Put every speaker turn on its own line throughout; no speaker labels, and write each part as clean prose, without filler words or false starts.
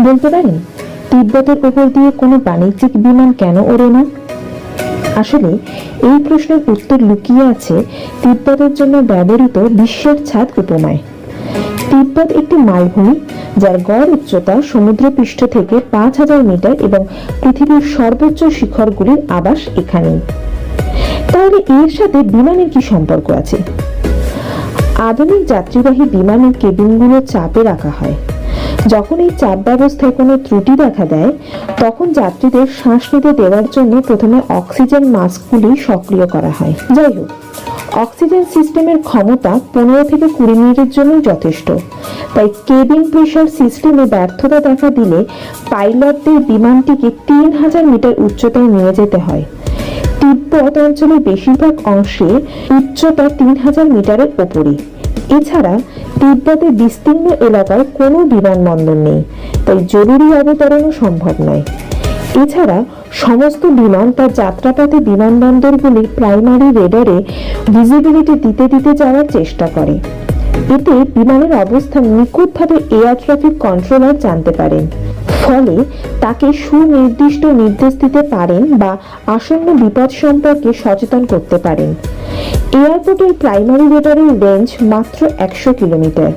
বলতে পারেন তিব্বতের উপর দিয়ে কোনো বাণিজ্যিক বিমান কেন ওড়ে না? আসলে এই প্রশ্নের উত্তর লুকিয়ে আছে তিব্বতের জন্য ব্যবহৃত বিশ্বের ছাদ উপমায়। তিব্বত একটি মালভূমি, যার গড় উচ্চতা সমুদ্রপৃষ্ঠ থেকে 5000 মিটার এবং পৃথিবীর সর্বোচ্চ শিখরগুলির আবাস এখানেই। তাহলে এর সাথে বিমানের কি সম্পর্ক আছে? আধুনিক যাত্রীবাহী বিমানের কেবিনগুলো চাপে রাখা হয়। যখন এই চাপ ব্যবস্থায় কোনো ত্রুটি দেখা দেয়, তখন যাত্রীদের শ্বাস নিতে দেওয়ার জন্য প্রথমে অক্সিজেন মাস্কগুলি সক্রিয় করা হয়। যাই হোক, অক্সিজেন সিস্টেমের ক্ষমতা 15 থেকে 20 মিনিটের জন্য যথেষ্ট। তাই কেবিন প্রেসার সিস্টেমে ব্যর্থতা দেখা দিলে পাইলটদের বিমানটিকে 3000 মিটার উচ্চতায় নিয়ে যেতে হয়। তিব্বত অঞ্চলের বেশিরভাগ অংশে উচ্চতা 3000 মিটারের ওপরে। এছাড়া তিব্বতের বিস্তীর্ণ এলাকায় কোনো বিমানবন্দর নেই, তাই জরুরি অবতরণও সম্ভব নয়। এছাড়া সমস্ত বিমান তার যাত্রাপথে বিমানবন্দরগুলির প্রাইমারি রেডারে ভিজিবিলিটি দিতে দিতে যাওয়ার চেষ্টা করে। এতে বিমানের অবস্থান নিখুঁতভাবে এয়ার ট্রাফিক কন্ট্রোলার জানতে পারেন, ফলে তাকে সুনির্দিষ্ট নির্দেশ দিতে পারেন বা আসন্ন বিপদ সম্পর্কে সচেতন করতে পারেন। এয়ারপোর্টের প্রাইমারি রেডারের রেঞ্জ মাত্র 100 কিলোমিটার।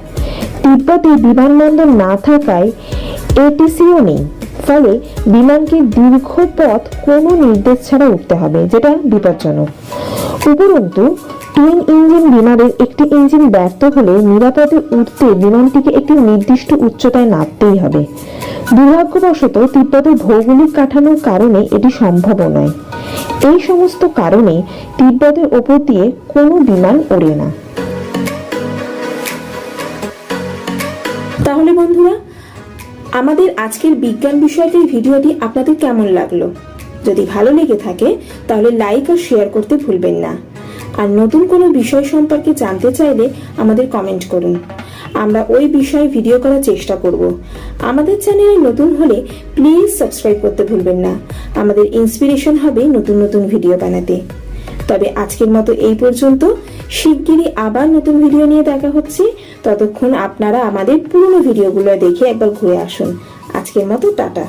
তিব্বতে বিমানবন্দর না থাকায় এটিসিও নেই, ফলে বিমানকে দীর্ঘ পথ কোনো নির্দেশ ছাড়া উঠতে হবে, যেটা বিপজ্জনক। উপরন্তু টুইন ইঞ্জিন বিমানের একটি ইঞ্জিন ব্যর্থ হলে নিরাপদে উঠতে বিমানটিকে একটি নির্দিষ্ট উচ্চতায় নামতেই হবে। দুর্ভাগ্যবশত তিব্বতের ভৌগোলিক কাঠামোর কারণে এটি সম্ভব নয়। এই সমস্ত কারণে তিব্বতের ওপর দিয়ে কোনো বিমান ওড়ে না।
তাহলে বন্ধুরা, আমাদের আজকের বিজ্ঞান বিষয়ক এই ভিডিওটি আপনাদের কেমন লাগলো? যদি ভালো লেগে থাকে তাহলে লাইক আর শেয়ার করতে ভুলবেন না। আর নতুন কোনো বিষয় সম্পর্কে জানতে চাইলে আমাদের কমেন্ট করুন, আমরা ওই বিষয়ে ভিডিও করার চেষ্টা করব। আমাদের চ্যানেলে নতুন হলে প্লিজ সাবস্ক্রাইব করতে ভুলবেন না, আমাদের ইন্সপিরেশন হবে নতুন নতুন ভিডিও বানাতে। তবে আজকের মতো এই পর্যন্ত, শিগগিরই আবার নতুন ভিডিও নিয়ে দেখা হচ্ছে। ততক্ষণ আপনারা আমাদের পুরনো ভিডিওগুলো দেখে একবার ঘুরে আসুন। আজকের মতো টাটা।